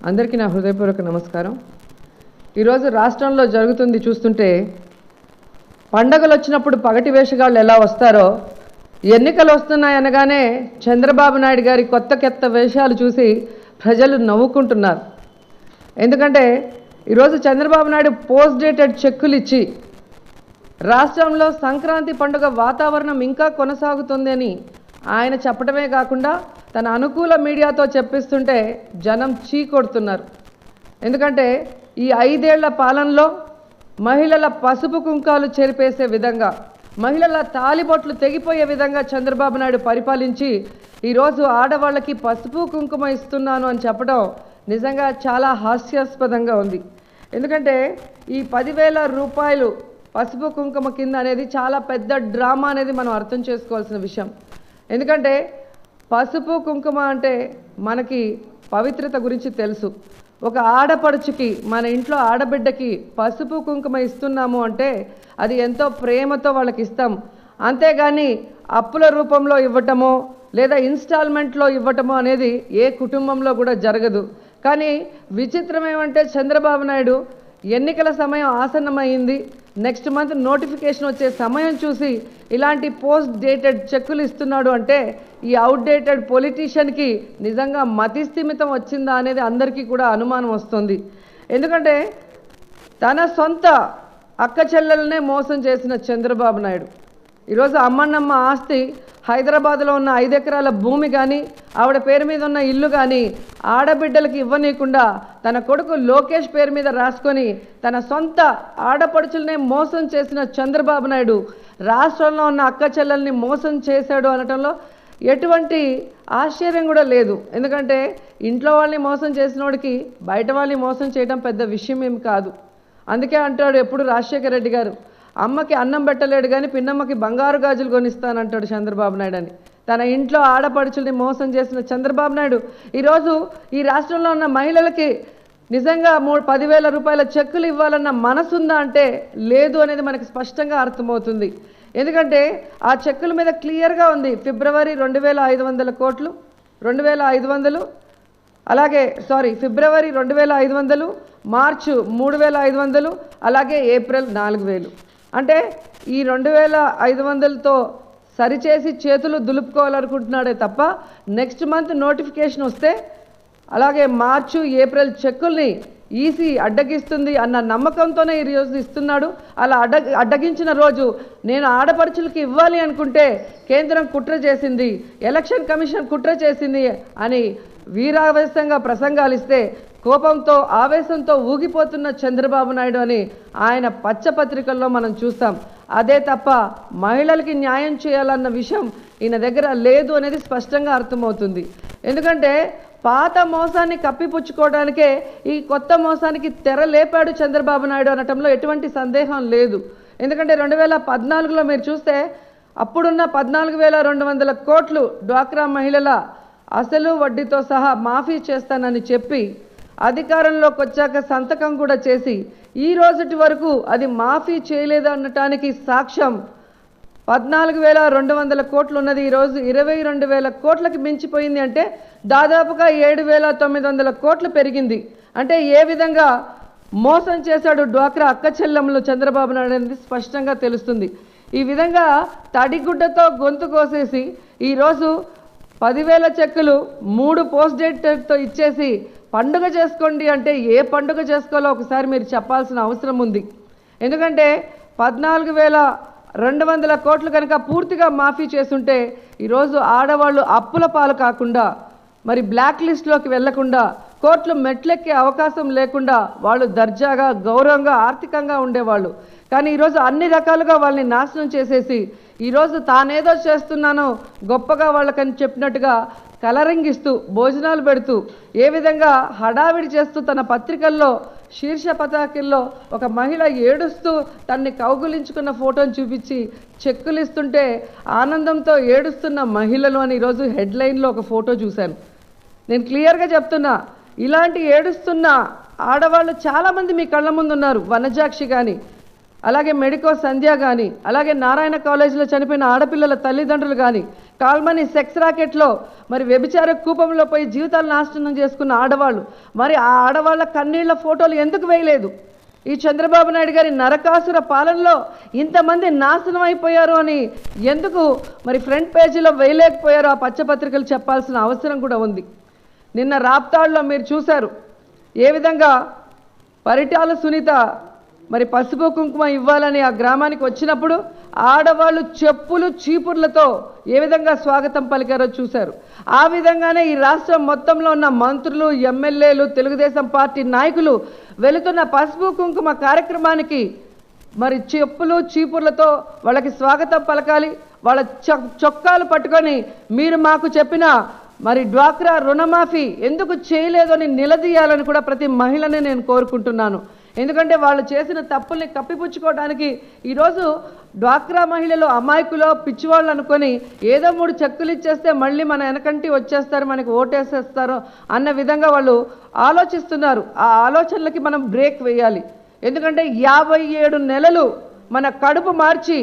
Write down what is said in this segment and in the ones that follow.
అందరికీ నా హృదయపూర్వక నమస్కారం. ఈరోజు రాష్ట్రంలో జరుగుతుంది చూస్తుంటే పండగలు వచ్చినప్పుడు పగటి వేషగాళ్ళు ఎలా వస్తారో ఎన్నికలు వస్తున్నాయనగానే చంద్రబాబు నాయుడు గారి కొత్త వేషాలు చూసి ప్రజలు నవ్వుకుంటున్నారు. ఎందుకంటే ఈరోజు చంద్రబాబు నాయుడు పోస్ట్ డేటెడ్ చెక్కులు ఇచ్చి రాష్ట్రంలో సంక్రాంతి పండుగ వాతావరణం ఇంకా కొనసాగుతుంది అని ఆయన చెప్పడమే కాకుండా తన అనుకూల మీడియాతో చెప్పిస్తుంటే జనం చీకొడుతున్నారు. ఎందుకంటే ఈ 5 ఏళ్ల పాలనలో మహిళల పసుపు కుంకాలు చెరిపేసే విధంగా, మహిళల తాలిబొట్లు తెగిపోయే విధంగా చంద్రబాబు నాయుడు పరిపాలించి ఈరోజు ఆడవాళ్ళకి పసుపు కుంకుమ ఇస్తున్నాను అని చెప్పడం నిజంగా చాలా హాస్యాస్పదంగా ఉంది. ఎందుకంటే ఈ 10,000 రూపాయలు పసుపు కుంకుమ కింద అనేది చాలా పెద్ద డ్రామా అనేది మనం అర్థం చేసుకోవాల్సిన విషయం. ఎందుకంటే పసుపు కుంకుమ అంటే మనకి పవిత్రత గురించి తెలుసు. ఒక ఆడపడుచుకి, మన ఇంట్లో ఆడబిడ్డకి పసుపు కుంకుమ ఇస్తున్నాము అంటే అది ఎంతో ప్రేమతో వాళ్ళకి ఇస్తాం. అంతేగాని అప్పుల రూపంలో ఇవ్వటమో లేదా ఇన్స్టాల్మెంట్లో ఇవ్వటమో అనేది ఏ కుటుంబంలో కూడా జరగదు. కానీ విచిత్రం ఏమంటే చంద్రబాబు నాయుడు ఎన్నికల సమయం ఆసన్నమైంది, నెక్స్ట్ మంత్ నోటిఫికేషన్ వచ్చే సమయం చూసి ఇలాంటి పోస్ట్ డేటెడ్ చెక్కులు ఇస్తున్నాడు అంటే ఈ అవుట్డేటెడ్ పొలిటీషియన్కి నిజంగా మతిస్థిమితం వచ్చిందా అనేది అందరికీ కూడా అనుమానం వస్తుంది. ఎందుకంటే తన సొంత అక్క చెల్లెలనే మోసం చేసిన చంద్రబాబు నాయుడు ఈరోజు అమ్మన్నమ్మ ఆస్తి హైదరాబాద్లో ఉన్న 5 ఎకరాల భూమి కానీ ఆవిడ పేరు మీద ఉన్న ఇల్లు కానీ ఆడబిడ్డలకి ఇవ్వనీయకుండా తన కొడుకు లోకేష్ పేరు మీద రాసుకొని తన సొంత ఆడపడుచులనే మోసం చేసిన చంద్రబాబు నాయుడు రాష్ట్రంలో ఉన్న అక్క చెల్లెల్ని మోసం చేశాడు అనటంలో ఎటువంటి ఆశ్చర్యం కూడా లేదు. ఎందుకంటే ఇంట్లో వాళ్ళని మోసం చేసిన వాడికి బయట వాళ్ళని మోసం చేయడం పెద్ద విషయం ఏమి కాదు. అందుకే అంటాడు ఎప్పుడు రాజశేఖర రెడ్డి గారు, అమ్మకి అన్నం పెట్టలేడు కానీ పిన్నమ్మకి బంగారు గాజులు కొనిస్తానంటాడు చంద్రబాబు నాయుడు అని. తన ఇంట్లో ఆడపడుచుల్ని మోసం చేసిన చంద్రబాబు నాయుడు ఈరోజు ఈ రాష్ట్రంలో ఉన్న మహిళలకి నిజంగా 10,000 రూపాయల చెక్కులు ఇవ్వాలన్న మనసుందా అంటే లేదు అనేది మనకి స్పష్టంగా అర్థమవుతుంది. ఎందుకంటే ఆ చెక్కుల మీద క్లియర్గా ఉంది ఫిబ్రవరి 2,500 కోట్లు, 2,500, అలాగే ఫిబ్రవరి 2,500, మార్చు 3,500, అలాగే ఏప్రిల్ 4,000. అంటే ఈ 2,500తో సరిచేసి చేతులు దులుపుకోవాలనుకుంటున్నాడే తప్ప నెక్స్ట్ మంత్ నోటిఫికేషన్ వస్తే అలాగే మార్చు ఏప్రిల్ చెక్కుల్ని ఈసీ అడ్డగిస్తుంది అన్న నమ్మకంతోనే ఈ రోజు ఇస్తున్నాడు. అలా అడ్డగించిన రోజు నేను ఆడపడుచులకి ఇవ్వాలి అనుకుంటే కేంద్రం కుట్ర చేసింది, ఎలక్షన్ కమిషన్ కుట్ర చేసింది అని వీరావేశంగా ప్రసంగాలు ఇస్తే కోపంతో ఆవేశంతో ఊగిపోతున్న చంద్రబాబు నాయుడు అని ఆయన పచ్చపత్రికల్లో మనం చూస్తాం. అదే తప్ప మహిళలకి న్యాయం చేయాలన్న విషయం ఈయన దగ్గర లేదు అనేది స్పష్టంగా అర్థమవుతుంది. ఎందుకంటే పాత మోసాన్ని కప్పిపుచ్చుకోవడానికే ఈ కొత్త మోసానికి తెర లేపాడు చంద్రబాబు నాయుడు అనటంలో ఎటువంటి సందేహం లేదు. ఎందుకంటే 2014లో మీరు చూస్తే అప్పుడున్న 14,200 కోట్లు డ్వాక్రా మహిళల అసలు వడ్డీతో సహా మాఫీ చేస్తానని చెప్పి అధికారంలోకి వచ్చాక సంతకం కూడా చేసి ఈ రోజుటి వరకు అది మాఫీ చేయలేదనటానికి సాక్ష్యం 14,200 కోట్లు ఉన్నది ఈరోజు 22,000 కోట్లకి మించిపోయింది. అంటే దాదాపుగా 7,900 కోట్లు పెరిగింది. అంటే ఏ విధంగా మోసం చేశాడు డ్వాక్రా అక్క చెల్లెమ్మలు చంద్రబాబు నాయుడు అనేది స్పష్టంగా తెలుస్తుంది. ఈ విధంగా తడిగుడ్డతో గొంతు కోసేసి ఈరోజు 10,000 చెక్కులు 3 పోస్ట్ డేట్తో ఇచ్చేసి పండుగ చేసుకోండి అంటే ఏ పండుగ చేసుకోవాలో ఒకసారి మీరు చెప్పాల్సిన అవసరం ఉంది. ఎందుకంటే 14,200 కోట్లు కనుక పూర్తిగా మాఫీ చేసుంటే ఈరోజు ఆడవాళ్ళు అప్పుల పాలు కాకుండా, మరి బ్లాక్ లిస్ట్లోకి వెళ్లకుండా, కోర్టులు మెట్లెక్కే అవకాశం లేకుండా వాళ్ళు దర్జాగా గౌరవంగా ఆర్థికంగా ఉండేవాళ్ళు. కానీ ఈరోజు అన్ని రకాలుగా వాళ్ళని నాశనం చేసేసి ఈరోజు తానేదో చేస్తున్నానో గొప్పగా వాళ్ళకని చెప్పినట్టుగా కలరింగ్ ఇస్తూ భోజనాలు పెడుతూ ఏ విధంగా హడావిడి చేస్తూ తన పత్రికల్లో శీర్ష పతాకిల్లో ఒక మహిళ ఏడుస్తూ తన్ని కౌగులించుకున్న ఫోటోని చూపించి చెక్కులు ఇస్తుంటే ఆనందంతో ఏడుస్తున్న మహిళలు అని ఈరోజు హెడ్లైన్లో ఒక ఫోటో చూశాను. నేను క్లియర్గా చెప్తున్నా, ఇలాంటి ఏడుస్తున్న ఆడవాళ్ళు చాలామంది మీ కళ్ళ ముందు ఉన్నారు. వనజాక్షి కానీ, అలాగే మెడికో సంధ్య కానీ, అలాగే నారాయణ కాలేజీలో చనిపోయిన ఆడపిల్లల తల్లిదండ్రులు కానీ, కాల్మనీ సెక్స్ రాకెట్లో మరి వ్యభిచార కూపంలో పోయి జీవితాలు నాశనం చేసుకున్న ఆడవాళ్ళు, మరి ఆ ఆడవాళ్ళ కన్నీళ్ల ఫోటోలు ఎందుకు వేయలేదు? ఈ చంద్రబాబు నాయుడు గారి నరకాసుర పాలనలో ఇంతమంది నాశనం అయిపోయారు అని ఎందుకు మరి ఫ్రంట్ పేజీలో వేయలేకపోయారో ఆ పచ్చపత్రికలు చెప్పాల్సిన అవసరం కూడా ఉంది. నిన్న రాప్తాడులో మీరు చూశారు ఏ విధంగా పరిటాల సునీత మరి పసుపు కుంకుమ ఇవ్వాలని ఆ గ్రామానికి వచ్చినప్పుడు ఆడవాళ్ళు చెప్పులు చీపుర్లతో ఏ విధంగా స్వాగతం పలికారో చూశారు. ఆ విధంగానే ఈ రాష్ట్రం మొత్తంలో ఉన్న మంత్రులు, ఎమ్మెల్యేలు, తెలుగుదేశం పార్టీ నాయకులు వెళుతున్న పసుపు కుంకుమ కార్యక్రమానికి మరి చెప్పులు చీపుర్లతో వాళ్ళకి స్వాగతం పలకాలి. వాళ్ళ చొక్కాలు పట్టుకొని మీరు మాకు చెప్పిన మరి డ్వాక్రా రుణమాఫీ ఎందుకు చేయలేదు అని నిలదీయాలని కూడా ప్రతి మహిళని నేను కోరుకుంటున్నాను. ఎందుకంటే వాళ్ళు చేసిన తప్పుల్ని కప్పిపుచ్చుకోవడానికి ఈరోజు డ్వాక్రా మహిళలు అమాయకులో పిచ్చివాళ్ళు అనుకొని ఏదో 3 చెక్కులు ఇచ్చేస్తే మళ్ళీ మన వెనకంటి వచ్చేస్తారు, మనకి ఓటేసేస్తారు అన్న విధంగా వాళ్ళు ఆలోచిస్తున్నారు. ఆ ఆలోచనలకి మనం బ్రేక్ వేయాలి. ఎందుకంటే 57 నెలలు మన కడుపు మార్చి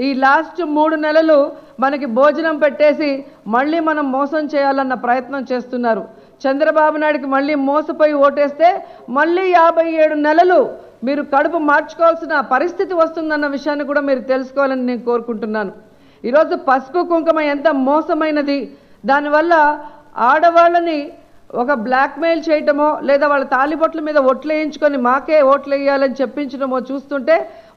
ఈ లాస్ట్ 3 నెలలు మనకి భోజనం పెట్టేసి మళ్ళీ మనం మోసం చేయాలన్న ప్రయత్నం చేస్తున్నారు. చంద్రబాబు నాయుడికి మళ్ళీ మోసపోయి ఓటేస్తే మళ్ళీ 57 నెలలు మీరు కడుపు మార్చుకోవాల్సిన పరిస్థితి వస్తుందన్న విషయాన్ని కూడా మీరు తెలుసుకోవాలని నేను కోరుకుంటున్నాను. ఈరోజు పసుపు కుంకుమ ఎంత మోసమైనది, దానివల్ల ఆడవాళ్ళని ఒక బ్లాక్మెయిల్ చేయటమో లేదా వాళ్ళ తాలిబొట్ల మీద ఓట్లు వేయించుకొని మాకే ఓట్లు వేయాలని చెప్పించడమో చూస్తుంటే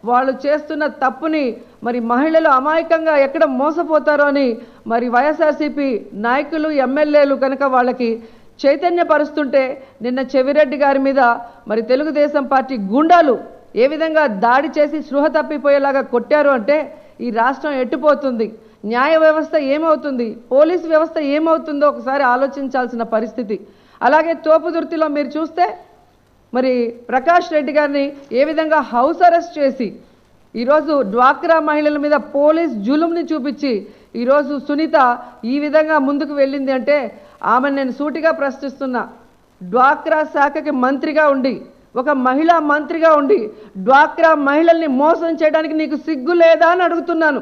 వాళ్ళు చేస్తున్న తప్పుని మరి మహిళలు అమాయకంగా ఎక్కడ మోసపోతారో అని మరి వైఎస్ఆర్సీపీ నాయకులు, ఎమ్మెల్యేలు కనుక వాళ్ళకి చైతన్యపరుస్తుంటే నిన్న చెవిరెడ్డి గారి మీద మరి తెలుగుదేశం పార్టీ గుండాలు ఏ విధంగా దాడి చేసి స్పృహ తప్పిపోయేలాగా కొట్టారు అంటే ఈ రాష్ట్రం ఎట్టుపోతుంది, న్యాయ వ్యవస్థ ఏమవుతుంది, పోలీసు వ్యవస్థ ఏమవుతుందో ఒకసారి ఆలోచించాల్సిన పరిస్థితి. అలాగే తోపుదుర్తిలో మీరు చూస్తే మరి ప్రకాష్ రెడ్డి గారిని ఏ విధంగా హౌస్ అరెస్ట్ చేసి ఈరోజు డ్వాక్రా మహిళల మీద పోలీస్ జులుంని చూపించి ఈరోజు సునీత ఈ విధంగా ముందుకు వెళ్ళింది అంటే ఆమెను నేను సూటిగా ప్రశ్నిస్తున్నా. డ్వాక్రా శాఖకి మంత్రిగా ఉండి, ఒక మహిళా మంత్రిగా ఉండి డ్వాక్రా మహిళల్ని మోసం చేయడానికి నీకు సిగ్గు లేదా అని అడుగుతున్నాను.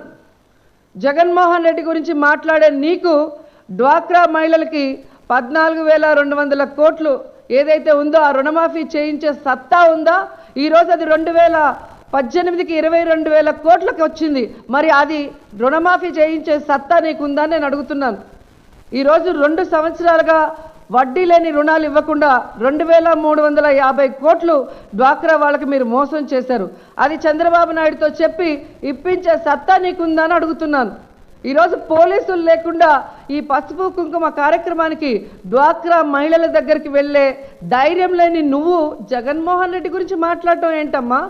జగన్మోహన్ రెడ్డి గురించి మాట్లాడే నీకు డ్వాక్రా మహిళలకి 14,200 కోట్లు ఏదైతే ఉందో ఆ రుణమాఫీ చేయించే సత్తా ఉందా? ఈరోజు అది 2018కి 22,000 కోట్లకి వచ్చింది. మరి అది రుణమాఫీ చేయించే సత్తా నీకుందా నేను అడుగుతున్నాను. ఈరోజు 2 సంవత్సరాలుగా వడ్డీ లేని రుణాలు ఇవ్వకుండా 2,350 కోట్లు డ్వాక్రా వాళ్ళకి మీరు మోసం చేశారు. అది చంద్రబాబు నాయుడుతో చెప్పి ఇప్పించే సత్తా నీకుందా అని అడుగుతున్నాను. ఈరోజు పోలీసులు లేకుండా ఈ పసుపు కుంకుమ కార్యక్రమానికి డ్వాక్రా మహిళల దగ్గరికి వెళ్ళే ధైర్యం లేని నువ్వు జగన్మోహన్ రెడ్డి గురించి మాట్లాడటం ఏంటమ్మా?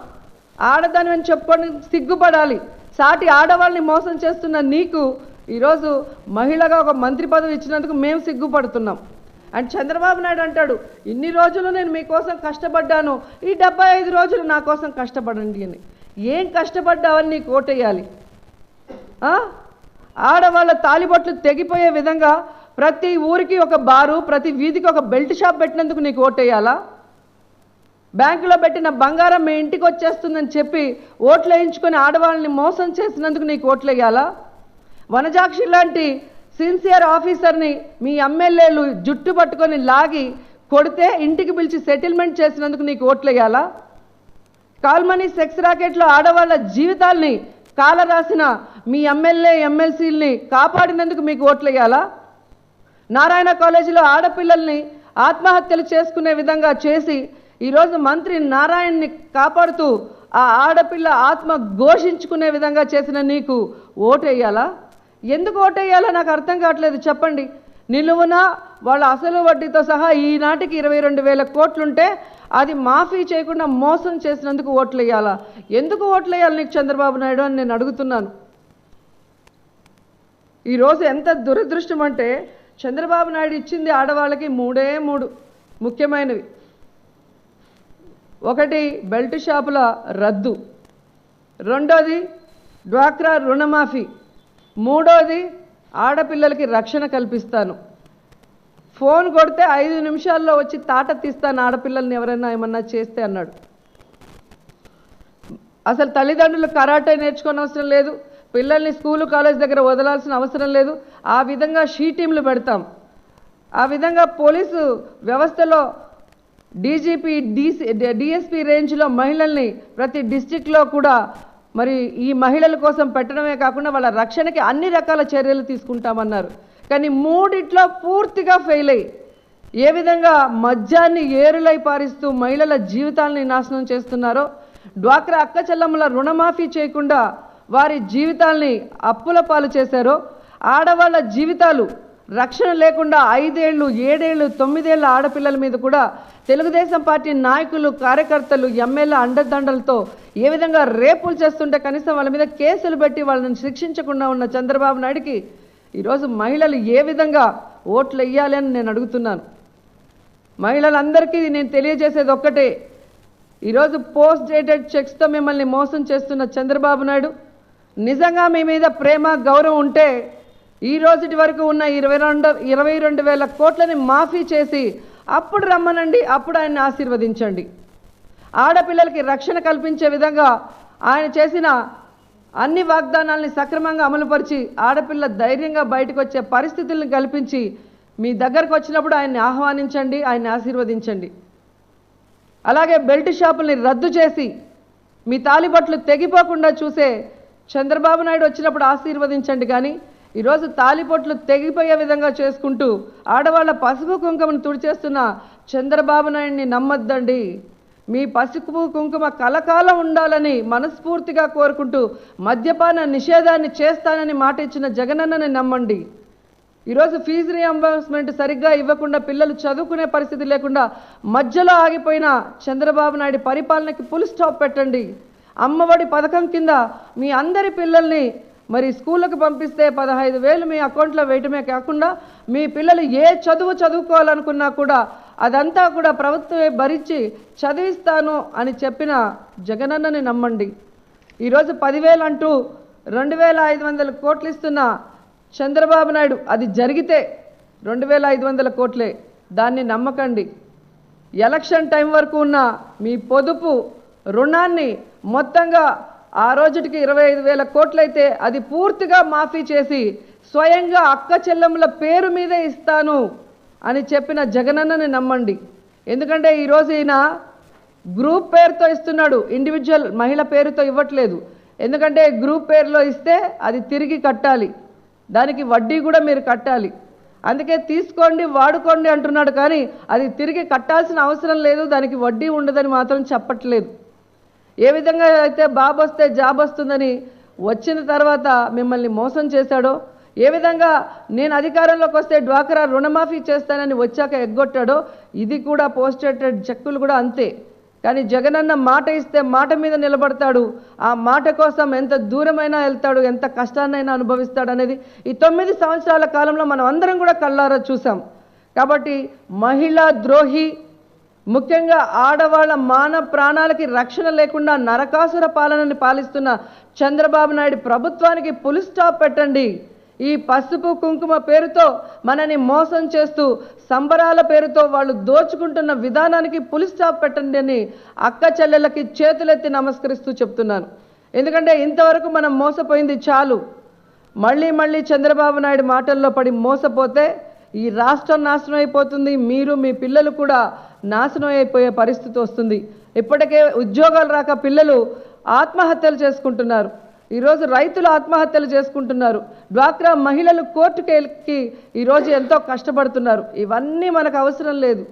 ఆడదాని అని చెప్పుకొని సిగ్గుపడాలి. సాటి ఆడవాళ్ళని మోసం చేస్తున్న నీకు ఈరోజు మహిళగా ఒక మంత్రి పదవి ఇచ్చినందుకు మేము సిగ్గుపడుతున్నాం. అండ్ చంద్రబాబు నాయుడు అంటాడు ఇన్ని రోజులు నేను మీకోసం కష్టపడ్డాను, ఈ 75 రోజులు నా కోసం కష్టపడండి అని. ఏం కష్టపడ్డావని నీకు ఓటేయాలి? ఆడవాళ్ళ తాలిబొట్లు తెగిపోయే విధంగా ప్రతి ఊరికి ఒక బారు, ప్రతి వీధికి ఒక బెల్ట్ షాప్ పెట్టినందుకు నీకు ఓటేయాలా? బ్యాంకులో పెట్టిన బంగారం మీ ఇంటికి వచ్చేస్తుందని చెప్పి ఓట్లు వేయించుకొని ఆడవాళ్ళని మోసం చేసినందుకు నీకు ఓట్లు వేయాలా? వనజాక్షి లాంటి సిన్సియర్ ఆఫీసర్ని మీ ఎమ్మెల్యేలు జుట్టు పట్టుకొని లాగి కొడితే ఇంటికి పిలిచి సెటిల్మెంట్ చేసినందుకు నీకు ఓట్లు వేయాలా? కాల్మనీ సెక్స్ రాకెట్లో ఆడవాళ్ళ జీవితాల్ని కాలరాసిన మీ ఎమ్మెల్యే, ఎమ్మెల్సీలని కాపాడినందుకు మీకు ఓట్లు వేయాలా? నారాయణ కాలేజీలో ఆడపిల్లల్ని ఆత్మహత్యలు చేసుకునే విధంగా చేసి ఈరోజు మంత్రి నారాయణని కాపాడుతూ ఆ ఆడపిల్ల ఆత్మ ఘోషించుకునే విధంగా చేసిన నీకు ఓటేయాలా? ఎందుకు ఓటేయాలో నాకు అర్థం కావట్లేదు. చెప్పండి. నిలువున వాళ్ళ అసలు వడ్డీతో సహా ఈనాటికి 22,000 కోట్లుంటే అది మాఫీ చేయకుండా మోసం చేసినందుకు ఓట్లు వేయాలా? ఎందుకు ఓట్లు వేయాలి నీకు చంద్రబాబు నాయుడు అని నేను అడుగుతున్నాను. ఈరోజు ఎంత దురదృష్టం అంటే చంద్రబాబు నాయుడు ఇచ్చింది ఆడవాళ్ళకి 3 ముఖ్యమైనవి. ఒకటి బెల్ట్ షాపుల రద్దు, రెండోది డ్వాక్రా రుణమాఫీ, మూడోది ఆడపిల్లలకి రక్షణ కల్పిస్తాను, ఫోన్ కొడితే 5 నిమిషాల్లో వచ్చి తాట తీస్తాను ఆడపిల్లల్ని ఎవరైనా ఏమన్నా చేస్తే అన్నాడు. అసలు తల్లిదండ్రులు కరాటే నేర్చుకోని అవసరం లేదు, పిల్లల్ని స్కూలు కాలేజ్ దగ్గర వదలాల్సిన అవసరం లేదు. ఆ విధంగా షీ టీంలు పెడతాం. ఆ విధంగా పోలీసు వ్యవస్థలో డీజీపీ డిఎస్పీ రేంజ్లో మహిళల్ని ప్రతి డిస్టిక్లో కూడా మరి ఈ మహిళల కోసం పెట్టడమే కాకుండా వాళ్ళ రక్షణకి అన్ని రకాల చర్యలు తీసుకుంటామన్నారు. కానీ మూడిట్లో పూర్తిగా ఫెయిల్ అయ్యి ఏ విధంగా మద్యాన్ని ఏరులై పారిస్తూ మహిళల జీవితాలని నాశనం చేస్తున్నారో, డ్వాక్రా అక్క చెల్లమ్మల రుణమాఫీ చేయకుండా వారి జీవితాల్ని అప్పుల పాలు చేశారో, ఆడవాళ్ళ జీవితాలు రక్షణ లేకుండా 5 ఏళ్ళు 7 ఏళ్ళు 9 ఏళ్ళ ఆడపిల్లల మీద కూడా తెలుగుదేశం పార్టీ నాయకులు కార్యకర్తలు ఎమ్మెల్యే అండదండలతో ఏ విధంగా రేపులు చేస్తుంటే కనీసం వాళ్ళ మీద కేసులు పెట్టి వాళ్ళని శిక్షించకుండా ఉన్న చంద్రబాబు నాయుడికి ఈరోజు మహిళలు ఏ విధంగా ఓట్లు వేయాలి అని నేను అడుగుతున్నాను. మహిళలందరికీ నేను తెలియజేసేది ఒక్కటే, ఈరోజు పోస్ట్ డేటెడ్ చెక్స్తో మిమ్మల్ని మోసం చేస్తున్న చంద్రబాబు నాయుడు నిజంగా మీ మీద ప్రేమ గౌరవం ఉంటే ఈ రోజుటి వరకు ఉన్న 22,000 కోట్లని మాఫీ చేసి అప్పుడు రమ్మనండి, అప్పుడు ఆయన్ని ఆశీర్వదించండి. ఆడపిల్లలకి రక్షణ కల్పించే విధంగా ఆయన చేసిన అన్ని వాగ్దానాల్ని సక్రమంగా అమలుపరిచి ఆడపిల్ల ధైర్యంగా బయటకు వచ్చే పరిస్థితులను కల్పించి మీ దగ్గరకు వచ్చినప్పుడు ఆయన్ని ఆహ్వానించండి, ఆయన్ని ఆశీర్వదించండి. అలాగే బెల్ట్ షాపుల్ని రద్దు చేసి మీ తాలిబొట్లు తెగిపోకుండా చూసే చంద్రబాబు నాయుడు వచ్చినప్పుడు ఆశీర్వదించండి. కానీ ఈరోజు తాలిబొట్లు తెగిపోయే విధంగా చేసుకుంటూ ఆడవాళ్ళ పసుపు కుంకుమను తుడిచేస్తున్న చంద్రబాబు నాయుడిని నమ్మొద్దండి. మీ పసుపు కుంకుమ కలకాలం ఉండాలని మనస్ఫూర్తిగా కోరుకుంటూ మద్యపాన నిషేధాన్ని చేస్తానని మాట ఇచ్చిన జగనన్నని నమ్మండి. ఈరోజు ఫీజు రీఎంబర్స్మెంట్ సరిగ్గా ఇవ్వకుండా పిల్లలు చదువుకునే పరిస్థితి లేకుండా మధ్యలో ఆగిపోయిన చంద్రబాబు నాయుడు పరిపాలనకి ఫుల్ స్టాప్ పెట్టండి. అమ్మఒడి పథకం కింద మీ అందరి పిల్లల్ని మరి స్కూళ్ళకు పంపిస్తే 15,000 మీ అకౌంట్లో వేయటమే కాకుండా మీ పిల్లలు ఏ చదువు చదువుకోవాలనుకున్నా కూడా అదంతా కూడా ప్రభుత్వమే భరించి చదివిస్తాను అని చెప్పిన జగనన్నని నమ్మండి. ఈరోజు 10,000 అంటూ 2,500 కోట్లు ఇస్తున్న చంద్రబాబు నాయుడు అది జరిగితే 2,500 కోట్లే, దాన్ని నమ్మకండి. ఎలక్షన్ టైం వరకు ఉన్న మీ పొదుపు రుణాన్ని మొత్తంగా ఆ రోజుటికి 25,000 కోట్లయితే అది పూర్తిగా మాఫీ చేసి స్వయంగా అక్క చెల్లెమ్మల పేరు మీదే ఇస్తాను అని చెప్పిన జగనన్నని నమ్మండి. ఎందుకంటే ఈరోజు ఈయన గ్రూప్ పేరుతో ఇస్తున్నాడు, ఇండివిజువల్ మహిళ పేరుతో ఇవ్వట్లేదు. ఎందుకంటే గ్రూప్ పేరులో ఇస్తే అది తిరిగి కట్టాలి, దానికి వడ్డీ కూడా మీరు కట్టాలి. అందుకే తీసుకోండి వాడుకోండి అంటున్నాడు, కానీ అది తిరిగి కట్టాల్సిన అవసరం లేదు, దానికి వడ్డీ ఉండదని మాత్రం చెప్పట్లేదు. ఏ విధంగా అయితే బాబు వస్తే జాబ్ వస్తుందని వచ్చిన తర్వాత మిమ్మల్ని మోసం చేశాడో, ఏ విధంగా నేను అధికారంలోకి వస్తే డ్వాక్రా రుణమాఫీ చేస్తానని వచ్చాక ఎగ్గొట్టాడో, ఇది కూడా పోస్టెడ్ చెక్కులు కూడా అంతే. కానీ జగనన్న మాట ఇస్తే మాట మీద నిలబడతాడు, ఆ మాట కోసం ఎంత దూరమైనా వెళ్తాడు, ఎంత కష్టాన్నైనా అనుభవిస్తాడు అనేది ఈ 9 సంవత్సరాల కాలంలో మనం అందరం కూడా కళ్ళారా చూసాం. కాబట్టి మహిళా ద్రోహి, ముఖ్యంగా ఆడవాళ్ళ మాన ప్రాణాలకి రక్షణ లేకుండా నరకాసుర పాలనని పాలిస్తున్న చంద్రబాబు నాయుడు ప్రభుత్వానికి ఫుల్ స్టాప్ పెట్టండి. ఈ పసుపు కుంకుమ పేరుతో మనని మోసం చేస్తూ సంబరాల పేరుతో వాళ్ళు దోచుకుంటున్న విధానానికి ఫుల్ స్టాప్ పెట్టండి అని అక్క చెల్లెళ్ళకి చేతులెత్తి నమస్కరిస్తూ చెప్తున్నాను. ఎందుకంటే ఇంతవరకు మనం మోసపోయింది చాలు. మళ్ళీ మళ్ళీ చంద్రబాబు నాయుడు మాటల్లో పడి మోసపోతే ఈ రాష్ట్రం నాశనం అయిపోతుంది, మీరు మీ పిల్లలు కూడా నాశనం అయిపోయే పరిస్థితి వస్తుంది. ఇప్పటికే ఉద్యోగాలు రాక పిల్లలు ఆత్మహత్యలు చేసుకుంటున్నారు, ఈరోజు రైతులు ఆత్మహత్యలు చేసుకుంటున్నారు, డ్వాక్రా మహిళలు కోర్టుకి ఎక్కి ఈరోజు ఎంతో కష్టపడుతున్నారు. ఇవన్నీ మనకు అవసరం లేదు.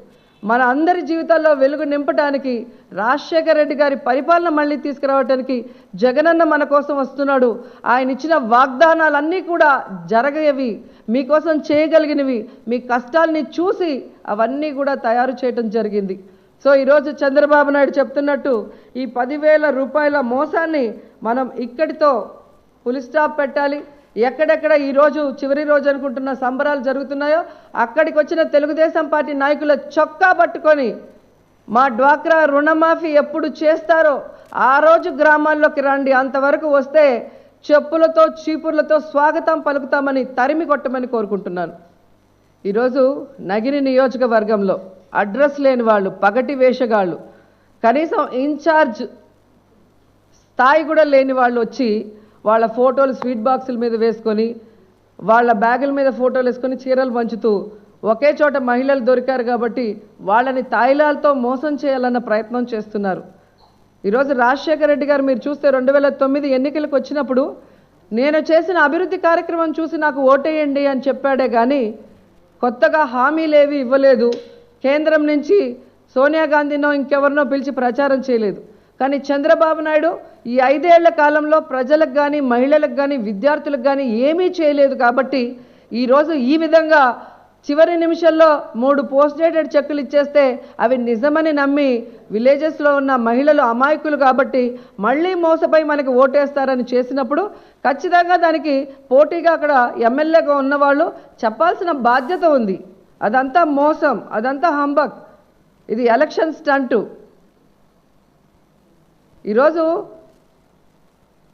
మన అందరి జీవితాల్లో వెలుగు నింపడానికి రాజశేఖర రెడ్డి గారి పరిపాలన మళ్ళీ తీసుకురావడానికి జగనన్న మన కోసం వస్తున్నాడు. ఆయన ఇచ్చిన వాగ్దానాలన్నీ కూడా జరగేవి, మీకోసం చేయగలిగినవి, మీ కష్టాల్ని చూసి అవన్నీ కూడా తయారు చేయటం జరిగింది. సో ఈరోజు చంద్రబాబు నాయుడు చెప్తున్నట్టు ఈ 10,000 రూపాయల మోసాన్ని మనం ఇక్కడితో ఫుల్ స్టాప్ పెట్టాలి. ఎక్కడెక్కడ ఈరోజు చివరి రోజు అనుకుంటున్న సంబరాలు జరుగుతున్నాయో అక్కడికి వచ్చిన తెలుగుదేశం పార్టీ నాయకుల చొక్కా పట్టుకొని మా డ్వాక్రా రుణమాఫీ ఎప్పుడు చేస్తారో ఆ రోజు గ్రామాల్లోకి రండి, అంతవరకు వస్తే చెప్పులతో చీపుర్లతో స్వాగతం పలుకుతామని తరిమి కొట్టమని కోరుకుంటున్నాను. ఈరోజు నగిరి నియోజకవర్గంలో అడ్రస్ లేని వాళ్ళు, పగటి వేషగాళ్ళు, కనీసం ఇన్ఛార్జ్ స్థాయి కూడా లేని వాళ్ళు వచ్చి వాళ్ళ ఫోటోలు స్వీట్ బాక్సుల మీద వేసుకొని వాళ్ళ బ్యాగుల మీద ఫోటోలు వేసుకొని చీరలు పంచుతూ ఒకే చోట మహిళలు దొరికారు కాబట్టి వాళ్ళని తాయిలాలతో మోసం చేయాలన్న ప్రయత్నం చేస్తున్నారు. ఈరోజు రాజశేఖర రెడ్డి గారు మీరు చూస్తే 2009 ఎన్నికలకు వచ్చినప్పుడు నేను చేసిన అభివృద్ధి కార్యక్రమం చూసి నాకు ఓటేయండి అని చెప్పాడే కానీ కొత్తగా హామీలేవి ఇవ్వలేదు. కేంద్రం నుంచి సోనియా గాంధీనో ఇంకెవరినో పిలిచి ప్రచారం చేయలేదు. కానీ చంద్రబాబు నాయుడు ఈ 5 ఏళ్ల కాలంలో ప్రజలకు కానీ మహిళలకు కానీ విద్యార్థులకు కానీ ఏమీ చేయలేదు. కాబట్టి ఈరోజు ఈ విధంగా చివరి నిమిషంలో 3 పోస్ట్ డేటెడ్ చెక్కులు ఇచ్చేస్తే అవి నిజమని నమ్మి విలేజెస్లో ఉన్న మహిళలు అమాయకులు కాబట్టి మళ్ళీ మోసపై మనకి ఓటేస్తారని చేసినప్పుడు ఖచ్చితంగా దానికి పోటీగా అక్కడ ఎమ్మెల్యేగా ఉన్నవాళ్ళు చెప్పాల్సిన బాధ్యత ఉంది. అదంతా మోసం, అదంతా హంబక్, ఇది ఎలక్షన్ స్టంటు. ఈరోజు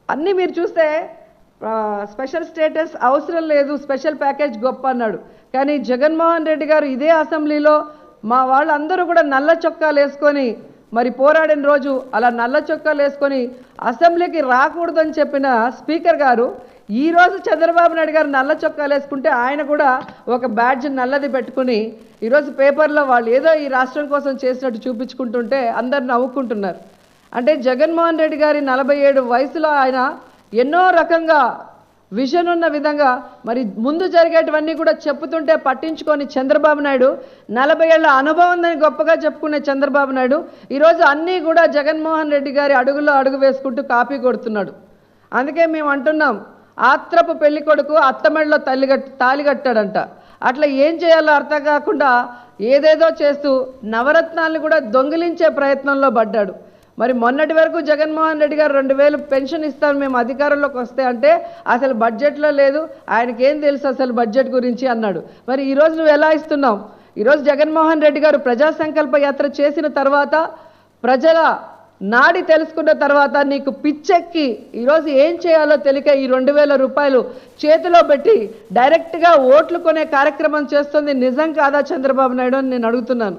అన్నీ మీరు చూస్తే స్పెషల్ స్టేటస్ అవసరం లేదు, స్పెషల్ ప్యాకేజ్ గొప్ప అన్నాడు. కానీ జగన్మోహన్ రెడ్డి గారు ఇదే అసెంబ్లీలో మా వాళ్ళందరూ కూడా నల్ల చొక్కాలు వేసుకొని మరి పోరాడిన రోజు అలా నల్ల చొక్కాలు వేసుకొని అసెంబ్లీకి రాకూడదని చెప్పిన స్పీకర్ గారు ఈరోజు చంద్రబాబు నాయుడు గారు నల్ల చొక్కాలు వేసుకుంటే ఆయన కూడా ఒక బ్యాడ్జ్ నల్లది పెట్టుకుని ఈరోజు పేపర్లో వాళ్ళు ఏదో ఈ రాష్ట్రం కోసం చేసినట్టు చూపించుకుంటుంటే అందరు నవ్వుకుంటున్నారు. అంటే జగన్మోహన్ రెడ్డి గారి 47 వయసులో ఆయన ఎన్నో రకంగా విజన్ ఉన్న విధంగా మరి ముందు జరిగేటివన్నీ కూడా చెప్పుతుంటే పట్టించుకొని చంద్రబాబు నాయుడు 40 ఏళ్ల అనుభవం ఉందని గొప్పగా చెప్పుకునే చంద్రబాబు నాయుడు ఈరోజు అన్నీ కూడా జగన్మోహన్ రెడ్డి గారి అడుగులో అడుగు వేసుకుంటూ కాపీ కొడుతున్నాడు. అందుకే మేము అంటున్నాం, ఆత్రపు పెళ్లి కొడుకు అత్తమెడలో తాలి కట్టాడంట. అట్లా ఏం చేయాలో అర్థం కాకుండా ఏదేదో చేస్తూ నవరత్నాలను కూడా దొంగిలించే ప్రయత్నంలో పడ్డాడు. మరి మొన్నటి వరకు జగన్మోహన్ రెడ్డి గారు 2000 పెన్షన్ ఇస్తాను మేము అధికారంలోకి వస్తే అంటే అసలు బడ్జెట్లో లేదు, ఆయనకేం తెలుసు అసలు బడ్జెట్ గురించి అన్నాడు. మరి ఈరోజు నువ్వు ఎలా ఇస్తున్నావు? ఈరోజు జగన్మోహన్ రెడ్డి గారు ప్రజా సంకల్ప యాత్ర చేసిన తర్వాత ప్రజల నాడి తెలుసుకున్న తర్వాత నీకు పిచ్చెక్కి ఈరోజు ఏం చేయాలో తెలియక ఈ 2000 రూపాయలు చేతిలో పెట్టి డైరెక్ట్గా ఓట్లు కొనే కార్యక్రమం చేస్తుంది. నిజం కాదా చంద్రబాబు నాయుడు అని నేను అడుగుతున్నాను.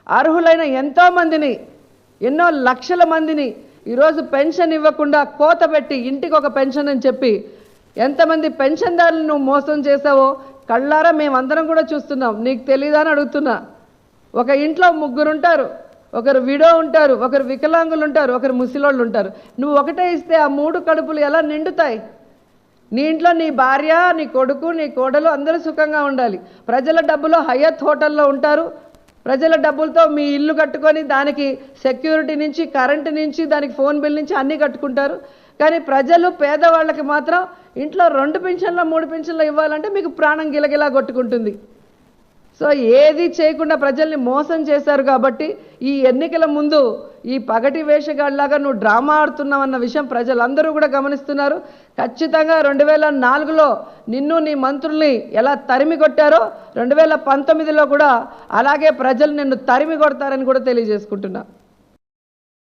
అర్హులైన ఎంతోమందిని, ఎన్నో లక్షల మందిని ఈరోజు పెన్షన్ ఇవ్వకుండా కోత పెట్టి ఇంటికి ఒక పెన్షన్ అని చెప్పి ఎంతమంది పెన్షన్దారులను నువ్వు మోసం చేసావో కళ్ళారా మేమందరం కూడా చూస్తున్నాం. నీకు తెలీదా అని అడుగుతున్నా. ఒక ఇంట్లో 3 ఉంటారు, ఒకరు విడో ఉంటారు, ఒకరు వికలాంగులు ఉంటారు, ఒకరు ముసిలోళ్ళు ఉంటారు. నువ్వు ఒకటే ఇస్తే ఆ 3 కడుపులు ఎలా నిండుతాయి? నీ ఇంట్లో నీ భార్య, నీ కొడుకు, నీ కోడలు అందరూ సుఖంగా ఉండాలి. ప్రజల డబ్బులో హయత్ హోటల్లో ఉంటారు. ప్రజల డబ్బులతో మీ ఇల్లు కట్టుకొని దానికి సెక్యూరిటీ నుంచి, కరెంటు నుంచి, దానికి ఫోన్ బిల్ నుంచి అన్నీ కట్టుకుంటారు. కానీ ప్రజలు పేదవాళ్ళకి మాత్రం ఇంట్లో 2 పింఛన్లు 3 పింఛన్లు ఇవ్వాలంటే మీకు ప్రాణం గిలగిలా కొట్టుకుంటుంది. సో ఏది చేయకుండా ప్రజల్ని మోసం చేశారు. కాబట్టి ఈ ఎన్నికల ముందు ఈ పగటి వేషగాళ్ళలాగా నువ్వు డ్రామా ఆడుతున్నావన్న విషయం ప్రజలందరూ కూడా గమనిస్తున్నారు. ఖచ్చితంగా 2004లో నిన్ను నీ మంత్రుల్ని ఎలా తరిమి కొట్టారో 2019లో కూడా అలాగే ప్రజలు నిన్ను తరిమి కొడతారని కూడా తెలియజేసుకుంటున్నా.